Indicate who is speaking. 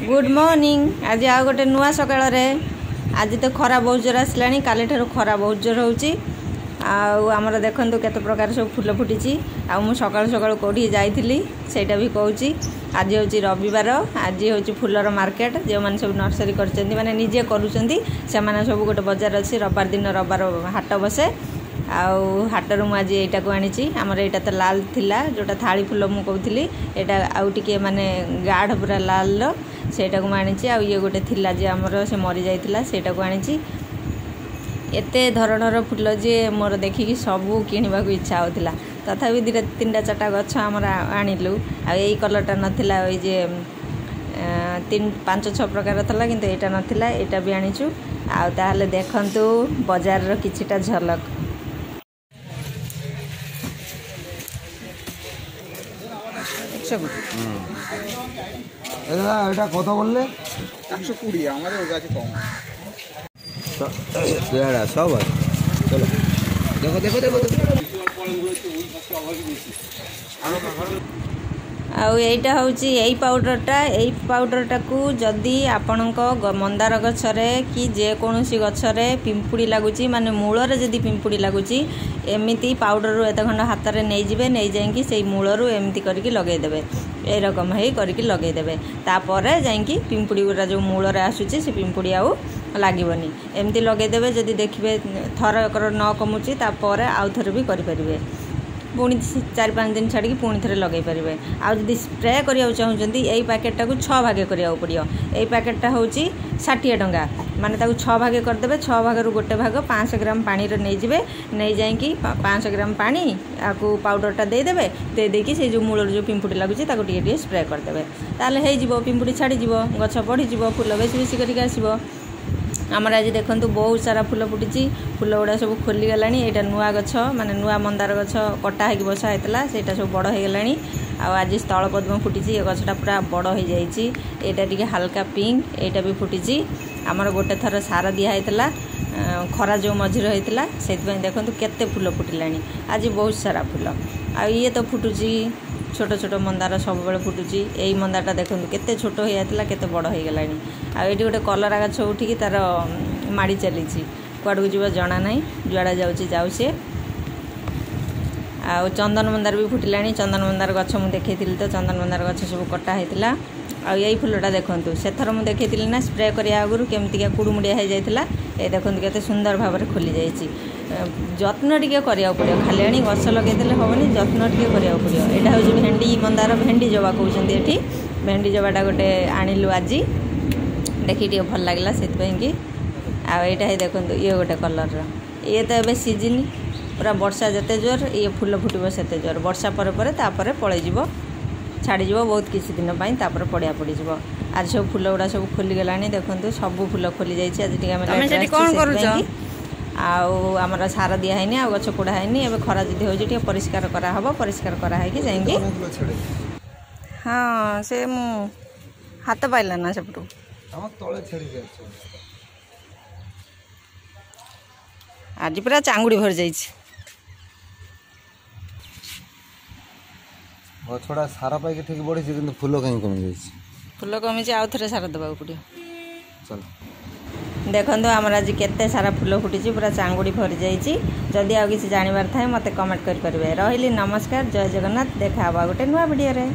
Speaker 1: Good morning. आज आ गोटे नुआ सकाळ आज तो खरा बहुत जोर आसला काली ठार खरा बहुत जोर होमर देखु केत प्रकार सब फुल फुटी आउ सकाल सकाल कौटी जाइली सेटा भी कहूँ। आज हूँ रविवार, आज हूँ फुलर मार्केट जो मैंने सब नर्सरी कर माने निजे करुँच सब गोटे बजार अच्छी रविवार दिन रविवार हाट बसे आउ हाटर मुझे आज यहीटा को आनी आमर यहाँ तो लाल थिला जोटा थाली फुल मुझे कहूली यहाँ आउ टे माने गाढ़ पूरा लाल सेटा को आनी आउ ये गोटे थिला जे आमर से मरी जाइथिला सेटा को आनी एते धरणर फुल जे मोर देखिकी सबू किणवा इच्छा होता तथापि दुटा तीन चार्टा गछ आमर आणिलु आई कलरटा नाला जे 3-5-6 प्रकार था किंतु यहाँ नाला यहाँ भी आनीचु आउ देखंतु बजार किछिटा झलक।
Speaker 2: এটা কত বললে?
Speaker 3: 120 আমাদের কাছে কম।
Speaker 2: সব আছে চলো দেখো দেখো দেখো
Speaker 1: आईटा हूँ यही पाउडरटा को जदि आपणक मंदार गछरे कि जेकोसी गछरे पिंपुड़ी लगुच माने मूलर जदि पिंपुड़ी लगुच एमती पाउडर एत खंड हाथ में नहीं जाए नहीं जाकि से मूलरू एमती करके लगेदेवे ए रकम है करके लगेदेवे तापर जाकि पिंपुड़ी गुरा जो मूलर आसूची से पिंपुड़ी आउ लगभग एमती लगेदेवे जदि देखिए थरकर न कमुची तापर आउ थे भी करें पुणी 4-5 दिन छाड़ी पुणी थे लगे पारे आदि स्प्रे करा चाहते यही पैकेटा को 6 भागे करा पड़ो। यही पैकेटा हूँ 60 टंका माने 6 भागे करदे 6 भाग गोटे भाग 500 ग्राम पानी नहीं नहीं जाकि 500 ग्राम पानी आपको पाउडरटा देदेवे देदेकि से जो मूल जो पिंपुड़ी लगुच टे स्प्रे करदे ताले हो पिंपुड़ी छाड़ी गछ बढ़ी फुल बेसी बेसी करके आसो। आमर आज देखूँ बहुत सारा फुल फुटी फुल गुड़ा सब खोली गला यहाँ नुआ गछ माने नुआ मंदार गछ कटा हो बसा होता से सब बड़ हो गला आज स्थल पद्म फुटी ये गछटा पूरा बड़ हो जाटा टी हाल्का पिंक यहाँ भी फुटी आमर गोटे थर सार दिहला खरा जो मझीर होता से देखूँ केते फुल फुटिला आज बहुत सारा फुल आ ये तो फुटुची छोट छोट मंदार सब बड़े फुटुची यही मंदारटा देखो केते छोट हो जाता केते बड़ हो गला आठी गोटे कलरा गछ उठिकी तार माड़ी चली कुआड़ को जना ना जुआड़ा जाऊे आ चंदन मंदार भी फुटिला चंदन मंदार गछ मुझे देखी तो चंदन मंदार गछ सब कटा होता आ यही फुलटा देखूँ से थर मुझे देखी ना स्प्रे करा आगुरी केमतिका कुड़मुड़िया हो जाता ये देखो केते सुंदर भाव में खोली जाइए जत्न टे करा पड़ो खाली आनी गछ लगेदेले हेनी जत्न टे करा पड़ो। यहाँ हूँ भेंडी मंदार भेंडी जबा कहते ये भेंडी जबाटा गोटे आणिलु आज देखी भल लगला से आईटा देखो ये गोटे कलर ये तो ये सीजन पूरा वर्षा जिते जोर ये फुल फुटब से जोर वर्षा पर पलैज छाड़ीज बहुत किसी दिन तापर पड़िया पड़ज आज सब फुल गुड़ा सब खोली गला देखो सब फुल खोली जाइए आमर सार दिहनी आ गछ कोड़ा है खरा जदि हो परिष्कार कराहब परिष्कार कराई जाएंगे हाँ से मु हाथ पाइला ना सेपटू आज पूरा चांगुड़ी भर जाइए
Speaker 2: गछड़ा सारा पाई ठीक बढ़ी कि फूल कहीं कमी जाइए
Speaker 1: फूल कमी आउ थे सार देवा पड़ो।
Speaker 2: चलो
Speaker 1: देखो आमर आज केते सारा फुल फुटी पूरा चांगुड़ी भरी जाइए जदि आउ किसी जानवर थाए मत कमेंट करें। रही नमस्कार जय जगन्नाथ देखा गोटे नुआ वीडियो रे।